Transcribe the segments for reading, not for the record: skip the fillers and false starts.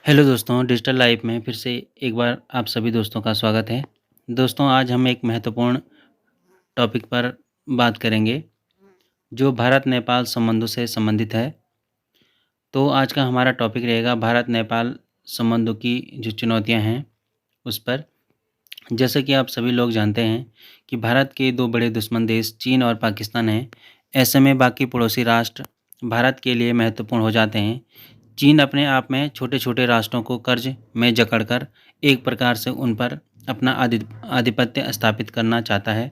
Hello दोस्तों, digital life में फिर से एक बार आप सभी दोस्तों का स्वागत है। दोस्तों, आज हम एक महत्वपूर्ण टॉपिक पर बात करेंगे, जो भारत-नेपाल संबंधों से संबंधित है। तो आज का हमारा टॉपिक रहेगा भारत-नेपाल संबंधों की जो चुनौतियाँ हैं, उस पर। जैसे कि आप सभी लोग जानते हैं कि भारत के 2 बड़े दुश्मन देश चीन और पाकिस्तान हैं। ऐसे में बाकी पड़ोसी राष्ट्र भारत के लिए महत्वपूर्ण हो जाते हैं। चीन अपने आप में छोटे-छोटे राष्ट्रों को कर्ज में जकड़कर एक प्रकार से उन पर अपना आधिपत्य स्थापित करना चाहता है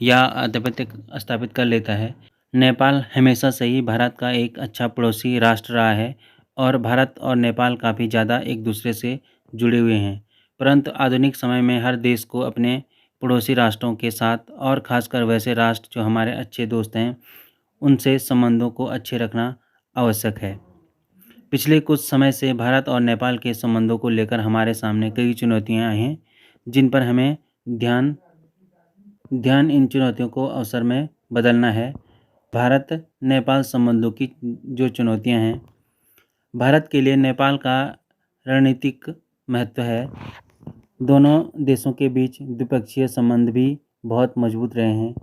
या आधिपत्य स्थापित कर लेता है। नेपाल हमेशा से ही भारत का एक अच्छा पड़ोसी राष्ट्र रहा है और भारत और नेपाल काफ़ी ज़्यादा एक दूसरे से जुड़े हुए हैं। परंतु आधुनिक समय में हर देश को अपने पड़ोसी राष्ट्रों के साथ और ख़ासकर वैसे राष्ट्र जो हमारे अच्छे दोस्त हैं, उनसे संबंधों को अच्छे रखना आवश्यक है। पिछले कुछ समय से भारत और नेपाल के संबंधों को लेकर हमारे सामने कई चुनौतियां आई हैं, जिन पर हमें ध्यान ध्यान इन चुनौतियों को अवसर में बदलना है। भारत नेपाल संबंधों की जो चुनौतियां हैं, भारत के लिए नेपाल का रणनीतिक महत्व है। दोनों देशों के बीच द्विपक्षीय संबंध भी बहुत मजबूत रहे हैं।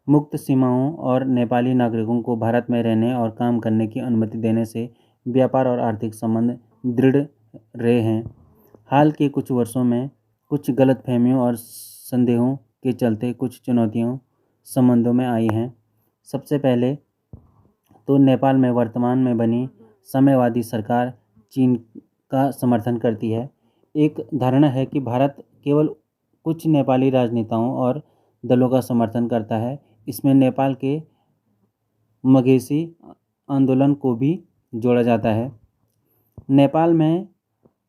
मुक्त सीमाओं और नेपाली नागरिकों को भारत में रहने और काम करने की अनुमति देने से व्यापार और आर्थिक संबंध दृढ़ रहे हैं। हाल के कुछ वर्षों में कुछ गलतफहमियों और संदेहों के चलते कुछ चुनौतियों संबंधों में आई हैं। सबसे पहले तो नेपाल में वर्तमान में बनी साम्यवादी सरकार चीन का समर्थन करती है। एक धारणा है कि भारत केवल कुछ नेपाली राजनेताओं और दलों का समर्थन करता है। इसमें नेपाल के मधेसी आंदोलन को भी जोड़ा जाता है। नेपाल में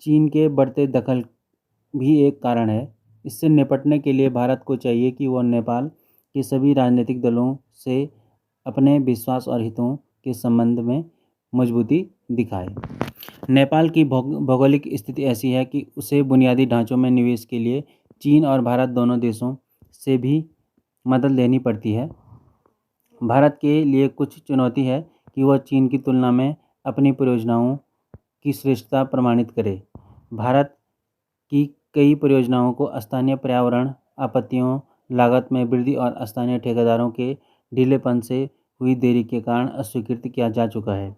चीन के बढ़ते दखल भी एक कारण है। इससे निपटने के लिए भारत को चाहिए कि वह नेपाल के सभी राजनीतिक दलों से अपने विश्वास और हितों के संबंध में मजबूती दिखाए। नेपाल की भौगोलिक स्थिति ऐसी है कि उसे बुनियादी ढांचों में निवेश के लिए चीन और भारत दोनों देशों से भी मदद लेनी पड़ती है। भारत के लिए कुछ चुनौती है कि वह चीन की तुलना में अपनी परियोजनाओं की श्रेष्ठता प्रमाणित करे। भारत की कई परियोजनाओं को स्थानीय पर्यावरण आपत्तियों, लागत में वृद्धि और स्थानीय ठेकेदारों के ढीलेपन से हुई देरी के कारण अस्वीकृत किया जा चुका है।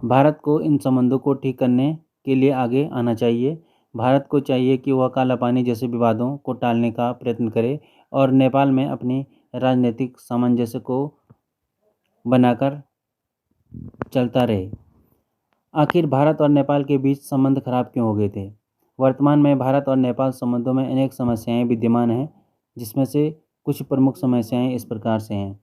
भारत को इन संबंधों को ठीक करने के लिए आगे आना चाहिए। भारत को चाहिए कि वह काला पानी जैसे विवादों को टालने का प्रयत्न करे और नेपाल में अपनी राजनीतिक सामंजस्य को बनाकर चलता रहे। आखिर भारत और नेपाल के बीच संबंध खराब क्यों हो गए थे? वर्तमान में भारत और नेपाल संबंधों में अनेक समस्याएं विद्यमान हैं, जिसमें से कुछ प्रमुख समस्याएं इस प्रकार से हैं,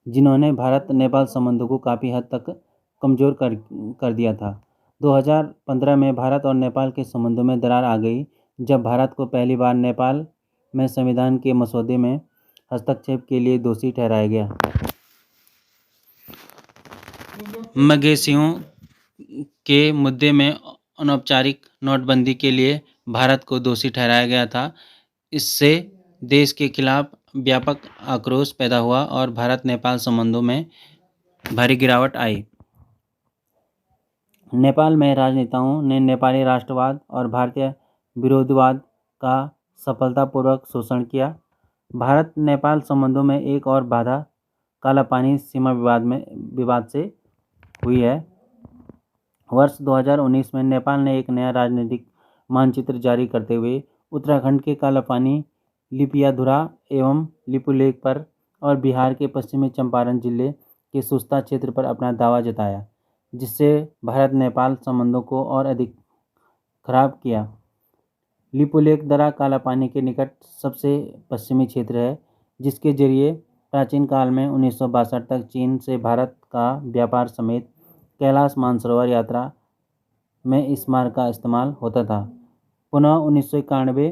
जिन्होंने भारत नेपाल संबंधों को काफ़ी हद तक कमज़ोर कर दिया था। 2015 में भारत और नेपाल के संबंधों में दरार आ गई, जब भारत को पहली बार नेपाल में संविधान के मसौदे में हस्तक्षेप के लिए दोषी ठहराया गया। मगेशियों के मुद्दे में अनौपचारिक नोटबंदी के लिए भारत को दोषी ठहराया गया था। इससे देश के खिलाफ व्यापक आक्रोश पैदा हुआ और भारत नेपाल संबंधों में भारी गिरावट आई। नेपाल में राजनेताओं ने नेपाली राष्ट्रवाद और भारतीय विरोधवाद का सफलतापूर्वक शोषण किया। भारत नेपाल संबंधों में एक और बाधा काला पानी सीमा विवाद से हुई है। वर्ष 2019 में नेपाल ने एक नया राजनीतिक मानचित्र जारी करते हुए उत्तराखंड के काला पानी, लिपियाधुरा एवं लिपुलेख पर और बिहार के पश्चिमी चंपारण जिले के सुस्ता क्षेत्र पर अपना दावा जताया, जिससे भारत नेपाल संबंधों को और अधिक खराब किया। लिपुलेख दरा काला पानी के निकट सबसे पश्चिमी क्षेत्र है, जिसके जरिए प्राचीन काल में 1962 तक चीन से भारत का व्यापार समेत कैलाश मानसरोवर यात्रा में इस मार्ग का इस्तेमाल होता था। पुनः 1991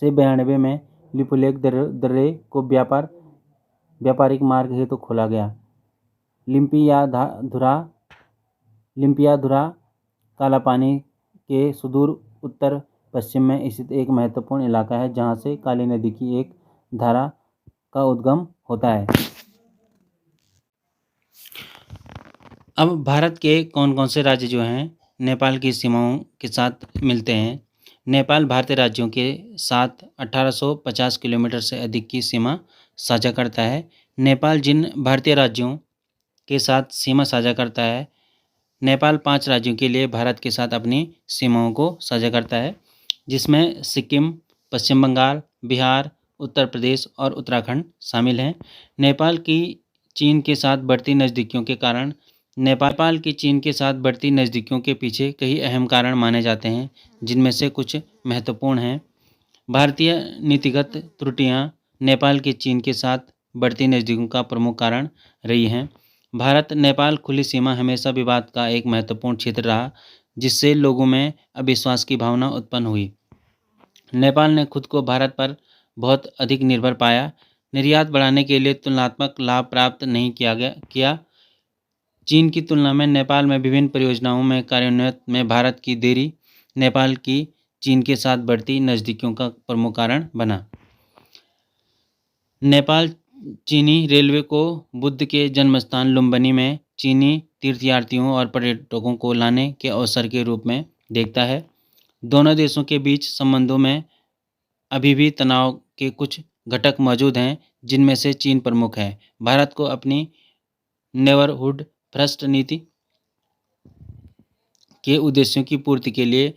से 92 में लिपुलेख दर्रे को व्यापारिक मार्ग हेतु खोला गया। लिम्पियाधुरा काला पानी के सुदूर उत्तर पश्चिम में स्थित एक महत्वपूर्ण इलाका है, जहां से काली नदी की एक धारा का उद्गम होता है। अब भारत के कौन-कौन से राज्य जो हैं नेपाल की सीमाओं के साथ मिलते हैं। नेपाल भारतीय राज्यों के साथ 1850 किलोमीटर से अधिक की सीमा साझा करता है। नेपाल जिन भारतीय राज्यों के साथ सीमा साझा करता है, नेपाल 5 राज्यों के लिए भारत के साथ अपनी सीमाओं को साझा करता है, जिसमें सिक्किम, पश्चिम बंगाल, बिहार, उत्तर प्रदेश और उत्तराखंड शामिल हैं। नेपाल की चीन के साथ बढ़ती नज़दीकियों के कारण नेपाल की चीन के साथ बढ़ती नज़दीकियों के पीछे कई अहम कारण माने जाते हैं, जिनमें से कुछ महत्वपूर्ण हैं। भारतीय नीतिगत त्रुटियां नेपाल की चीन के साथ बढ़ती नज़दीकियों का प्रमुख कारण रही हैं। भारत नेपाल खुली सीमा हमेशा विवाद का एक महत्वपूर्ण क्षेत्र रहा, जिससे लोगों में अविश्वास की भावना उत्पन्न हुई। नेपाल ने खुद को भारत पर बहुत अधिक निर्भर पाया। निर्यात बढ़ाने के लिए तुलनात्मक लाभ प्राप्त नहीं किया। चीन की तुलना में नेपाल में विभिन्न परियोजनाओं में कार्यान्वयन में भारत की देरी नेपाल की चीन के साथ बढ़ती नज़दीकियों का प्रमुख कारण बना। नेपाल चीनी रेलवे को बुद्ध के जन्मस्थान लुम्बिनी में चीनी तीर्थयात्रियों और पर्यटकों को लाने के अवसर के रूप में देखता है। दोनों देशों के बीच संबंधों में अभी भी तनाव के कुछ घटक मौजूद हैं, जिनमें से चीन प्रमुख है। भारत को अपनी नेबरहुड फर्स्ट नीति के उद्देश्यों की पूर्ति के लिए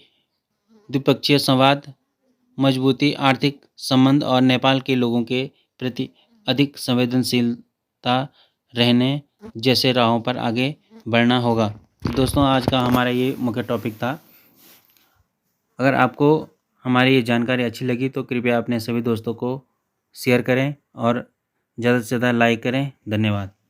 द्विपक्षीय संवाद, मजबूती, आर्थिक संबंध और नेपाल के लोगों के प्रति अधिक संवेदनशीलता रहने जैसे राहों पर आगे बढ़ना होगा। तो दोस्तों, आज का हमारा ये मुख्य टॉपिक था। अगर आपको हमारी ये जानकारी अच्छी लगी तो कृपया अपने सभी दोस्तों को शेयर करें और ज़्यादा से ज़्यादा लाइक करें। धन्यवाद।